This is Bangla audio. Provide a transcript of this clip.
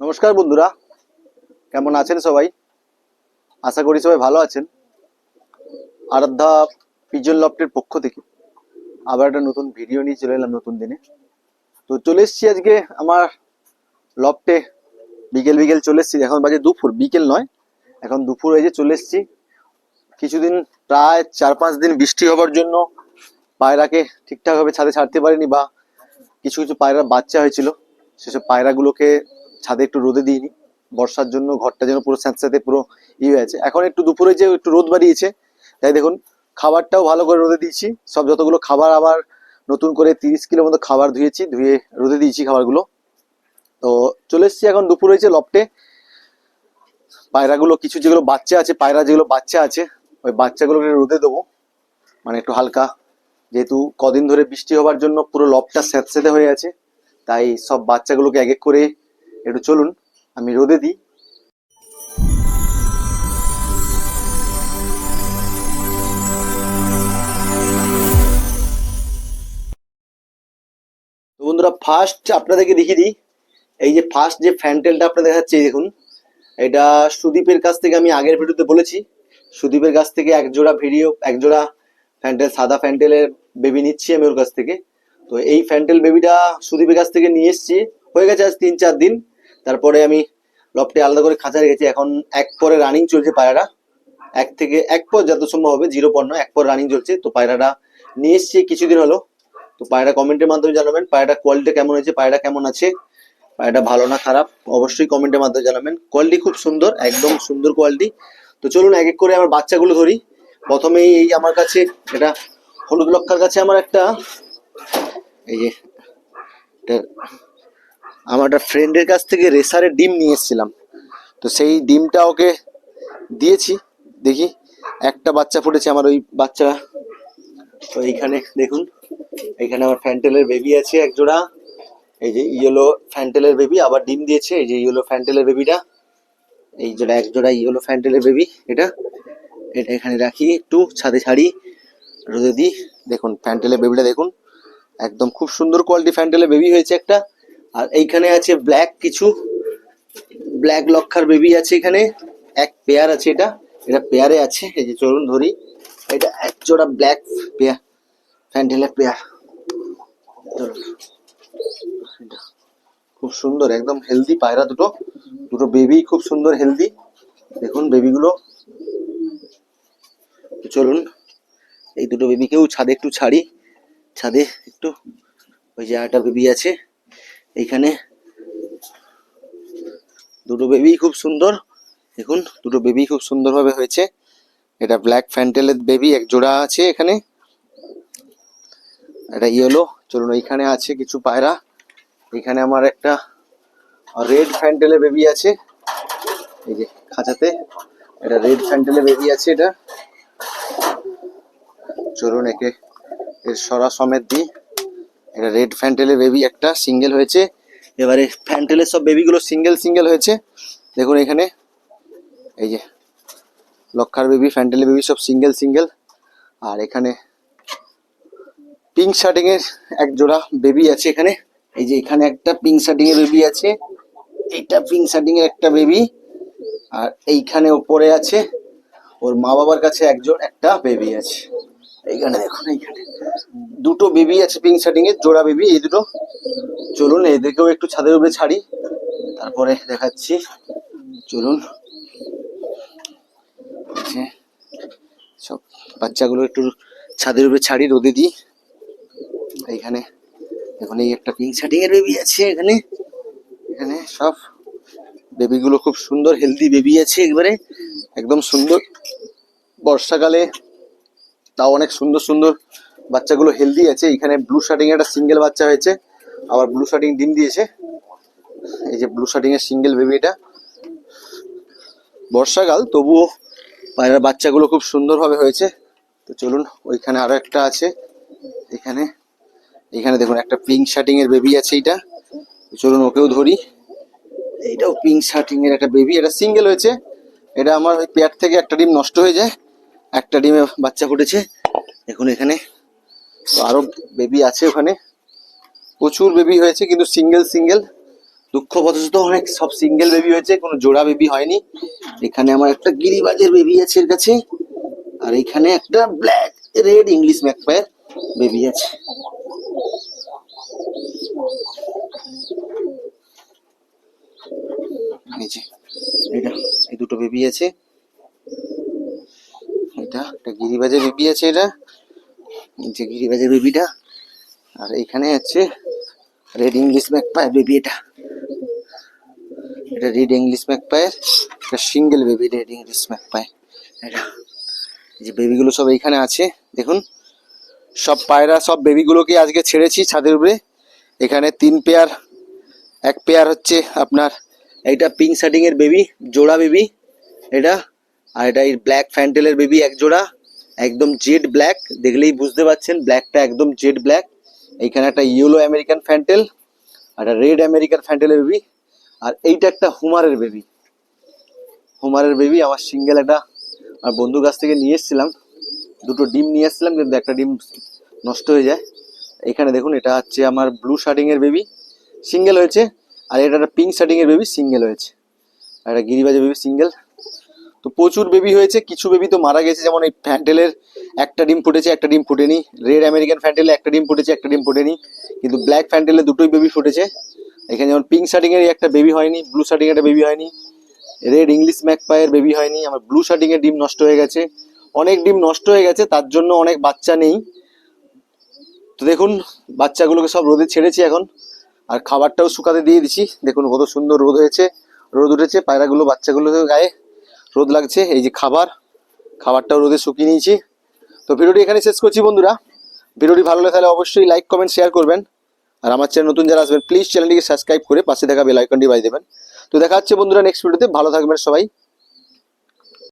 নমস্কার বন্ধুরা, কেমন আছেন সবাই? আশা করি সবাই ভালো আছেন। আরাধ্যা পিজন লফটের পক্ষ থেকে আবার একটা নতুন ভিডিও নিয়ে চলে এলাম নতুন দিনে। তো চলে এসেছি আজকে আমার লফটে। বিকেল বিকেল চলে এসেছি, এখন বাজে দুপুর, বিকেল নয়, এখন দুপুর হয়ে যে চলে এসেছি। কিছুদিন প্রায় 4-5 দিন বৃষ্টি হবার জন্য পায়রাকে ঠিকঠাক ভাবে ছাদে ছাড়তে পারিনি, বা কিছু কিছু পায়রার বাচ্চা হয়েছিল, সেসব পায়রাগুলোকে ছাদে একটু রোদে দিইনি। বর্ষার জন্য ঘরটা যেন পুরো স্যাঁতস্যাঁতে পুরো ইয়ে হয়েছে। এখন একটু দুপুরে যে একটু রোদ বাড়িয়েছে, তাই দেখুন খাবারটাও ভালো করে রোদে দিয়েছি। সব যতগুলো খাবার আবার নতুন করে 30 কিলো মতো খাবার ধুয়েছি, ধুয়ে রোদে দিয়েছি খাবারগুলো। তো চলে এসেছি এখন দুপুর হয়েছে লফটে। পায়রাগুলো কিছু যেগুলো বাচ্চা আছে, পায়রা যেগুলো বাচ্চা আছে, ওই বাচ্চাগুলোকে রোদে দেবো, মানে একটু হালকা, যেহেতু কদিন ধরে বৃষ্টি হওয়ার জন্য পুরো লবটা স্যাঁতস্যাঁতে হয়ে আছে। তাই সব বাচ্চাগুলোকে এক এক করে একটু চলুন আমি রোদে দিই। তো বন্ধুরা, ফার্স্ট আপনাদেরকে দেখিয়ে দিই, এই যে ফার্স্ট যে ফ্যান্টেলটা আপনাদের দেখাচ্ছে, এই দেখুন, এটা সুদীপের কাছ থেকে, আমি আগের ভিডিওতে বলেছি, সুদীপের কাছ থেকে এক জোড়া ফ্যান্টেল, সাদা ফ্যান্টেলের বেবি নিচ্ছি আমি ওর কাছ থেকে। তো এই ফ্যান্টেল বেবিটা সুদীপের কাছ থেকে নিয়ে এসেছি, হয়ে গেছে আজ 3-4 দিন। তারপরে আমি লফটে আলাদা করে খাঁচা রেখেছি। এখন এক পরে রানিং চলছে পায়রাটা, এক পর যত সম্ভব হবে, 0 পর নয়, এক পর রানিং চলছে। তো পায়রাটা নিয়ে এসেছি কিছুদিন হলো। তো পায়রা কমেন্টের মাধ্যমে জানাবেন পায়রাটা কোয়ালিটি কেমন হয়েছে, পায়রা কেমন আছে, পায়রাটা ভালো না খারাপ, অবশ্যই কমেন্টের মাধ্যমে জানাবেন। কোয়ালিটি খুব সুন্দর, একদম সুন্দর কোয়ালিটি। তো চলুন এক এক করে আমার বাচ্চাগুলো ধরি। প্রথমেই এই আমার কাছে এটা হলুদ লক্ষার কাছে আমার একটা, এই যে আমার একটা ফ্রেন্ডের কাছ থেকে রেসারের ডিম নিয়ে এসেছিলাম। তো সেই ডিমটা ওকে দিয়েছি, দেখি একটা বাচ্চা ফুটেছে আমার ওই বাচ্চা। তো এইখানে দেখুন, এইখানে আমার ফ্যান্টেলের বেবি আছে এক জোড়া, এই যে ইয়েলো ফ্যান্টেলের বেবি আবার ডিম দিয়েছে, এই যে ইয়েলো ফ্যান্টেলের বেবিটা, এই জোড়া এক জোড়া ইয়েলো ফ্যান্টেলের বেবি। এটা এটা এখানে রাখি, একটু ছাদে ছাড়ি, রোদে দিই। দেখুন ফ্যান্টেলের বেবিটা দেখুন, একদম খুব সুন্দর কোয়ালিটি ফ্যান্টেলের বেবি হয়েছে একটা। আর এইখানে আছে ব্ল্যাক লক্ষার বেবি আছে এখানে, এক পেয়ার আছে, এটা এটা পেয়ারে আছে। এই যে চলুন ধরি, এটা এক জোড়া ব্ল্যাক পেয়ার, ফ্যান্টেলের পেয়ার। চলুন, এটা খুব সুন্দর, একদম হেলদি পায়রা দুটো, দুটো বেবি খুব সুন্দর হেলদি। দেখুন বেবিগুলো। চলুন এই দুটো বেবিকেও ছাদে একটু ছাড়ি, ছাদে একটু। ওই যে একটা বেবি আছে এইখানে, দুটো বেবি খুব সুন্দর, দেখুন দুটো বেবি খুব সুন্দরভাবে হয়েছে। এটা ব্ল্যাক ফ্যান্টেলের বেবি এক জোড়া আছে এখানে, এটা ইয়েলো। চলুন এইখানে আছে কিছু পায়রা, এখানে আমার একটা রেড ফ্যান্টেলের বেবি আছে, এই যে খাঁচাতে এটা রেড ফ্যান্টেলের বেবি আছে। এটা চলুন একে এর সরা সমেত দিই। এটা রেড ফ্যান্টেলের বেবি একটা সিঙ্গেল হয়েছে। এবারে ফ্যান্টেলের সব বেবিগুলো সিঙ্গেল সিঙ্গেল হয়েছে, দেখুন এখানে, এই যে লক্ষার বেবি, ফ্যান্টেলের বেবি সব সিঙ্গেল সিঙ্গেল। আর এখানে পিঙ্ক শার্টিং এর এক জোড়া বেবি আছে এখানে, এই যে এখানে একটা পিঙ্ক শার্টিং এর বেবি আছে, এইটা পিঙ্ক শার্টিং এর একটা বেবি। আর এইখানে উপরে আছে ওর মা বাবার কাছে একটা বেবি আছে। এইখানে দেখুন, এইখানে দুটো বেবি আছে পিঙ্ক শার্টিং এর জোড়া বেবি, এই দুটো। চলুন এদেরকেও একটু ছাদের উপরে ছাড়ি, তারপরে দেখাচ্ছি। চলুন সব বাচ্চাগুলো একটু ছাদের উপরে ছাড়ি, রোদে দিই। এইখানে দেখুন এই একটা পিঙ্ক শার্টিং এর বেবি আছে এখানে, এখানে সব বেবিগুলো খুব সুন্দর হেলদি বেবি আছে, একবারে একদম সুন্দর। বর্ষাকালে তাও অনেক সুন্দর সুন্দর বাচ্চাগুলো হেলদি আছে। এখানে ব্লু শার্টিং এর একটা সিঙ্গেল বাচ্চা হয়েছে, আবার ব্লু শার্টিং ডিম দিয়েছে। এই যে ব্লু শার্টিং এর সিঙ্গেল বেবি, এটা বর্ষাকাল তবুও পায়রার বাচ্চাগুলো খুব সুন্দরভাবে হয়েছে। তো চলুন ওইখানে আরো একটা আছে এখানে, এখানে দেখুন একটা পিঙ্ক শার্টিং এর বেবি আছে এইটা। চলুন ওকেও ধরি, এইটাও পিঙ্ক শার্টিং এর একটা বেবি, এটা সিঙ্গেল হয়েছে। এটা আমার ওই পেয়ার থেকে একটা ডিম নষ্ট হয়ে যায়, একটা ডিমে বাচ্চা ফুটেছে। দেখুন এখানে তো আরো বেবি আছে, ওখানে প্রচুর বেবি হয়েছে কিন্তু সিঙ্গেল সিঙ্গেল। দুঃখবশত অনেক সব সিঙ্গেল বেবি হয়েছে, কোনো জোড়া বেবি হয়নি। এখানে আমার একটা গিরিবাজের বেবি আছে এর কাছে, আর এখানে একটা ব্ল্যাক রেড ইংলিশ ম্যাকপায়ার বেবি আছে। এই যে এটা, এই দুটো বেবি আছে। এটা একটা গিরিবাজের বেবি আছে, এটা এই যে গিরিবাজের বেবিটা। আর এখানে আছে রেড ইংলিশ ম্যাকপায়ার বেবি। এটা রেড ইংলিশ ম্যাকপায়ার, এটা সিঙ্গেল বেবি রেড ইংলিশ ম্যাকপায়ার। এটা যে বেবিগুলো সব এইখানে আছে দেখুন, সব পায়রা সব বেবিগুলোকে আজকে ছেড়েছি ছাদের উপরে। এখানে 3 পেয়ার, এক পেয়ার হচ্ছে আপনার এইটা পিঙ্ক শার্টিং এর বেবি, জোড়া বেবি এটা। আর এটা এই ব্ল্যাক ফ্যান্টেলের বেবি এক জোড়া, একদম জেড ব্ল্যাক, দেখলেই বুঝতে পারছেন ব্ল্যাকটা একদম জেড ব্ল্যাক। এইখানে একটা ইয়েলো আমেরিকান ফ্যান্টেল আর একটা রেড আমেরিকান ফ্যান্টেলের বেবি। আর এইটা একটা হুমারের বেবি, হুমারের বেবি আমার সিঙ্গেল একটা আমার বন্ধুর কাছ থেকে নিয়ে এসেছিলাম। দুটো ডিম নিয়ে এসেছিলাম, কিন্তু একটা ডিম নষ্ট হয়ে যায়। এখানে দেখুন এটা হচ্ছে আমার ব্লু শার্টিং এর বেবি, সিঙ্গেল হয়েছে। আর এটা একটা পিঙ্ক শার্টিং এর বেবি, সিঙ্গেল হয়েছে। আর একটা গিরিবাজের বেবি সিঙ্গেল। তো প্রচুর বেবি হয়েছে, কিছু বেবি তো মারা গেছে, যেমন এই ফ্যান্টেলের একটা ডিম ফুটেছে, একটা ডিম ফুটেনি। রেড আমেরিকান ফ্যান্টেলে একটা ডিম ফুটেছে, একটা ডিম ফুটেনি। কিন্তু ব্ল্যাক ফ্যান্টেলে দুটোই বেবি ফুটেছে। এখানে যেমন পিঙ্ক শার্টিং এর একটা বেবি হয়নি, ব্লু শার্টিং এর একটা বেবি হয়নি, রেড ইংলিশ ম্যাকপায়ের বেবি হয়নি। আমার ব্লু শার্টিং এর ডিম নষ্ট হয়ে গেছে, অনেক ডিম নষ্ট হয়ে গেছে, তার জন্য অনেক বাচ্চা নেই। তো দেখুন বাচ্চাগুলোকে সব রোদে ছেড়েছি এখন, আর খাবারটাও শুকাতে দিয়ে দিছি। দেখুন কত সুন্দর রোদ হয়েছে, রোদ উঠেছে, পায়রাগুলো বাচ্চাগুলো গায়ে রোদ লাগছে। এই যে খাবারটাও রোদে শুকিয়ে নিয়েছি। তো ভিডিওটি এখানে শেষ করছি বন্ধুরা। ভিডিওটি ভালো লাগে তাহলে অবশ্যই লাইক কমেন্ট শেয়ার করবেন। আর আমার চ্যানেল নতুন যারা আসবেন প্লিজ চ্যানেলটিকে সাবস্ক্রাইব করে পাশে থাকা বেল আইকনটি বাজিয়ে দেবেন। তো দেখা হচ্ছে বন্ধুরা নেক্সট ভিডিওতে, ভালো থাকবেন সবাই।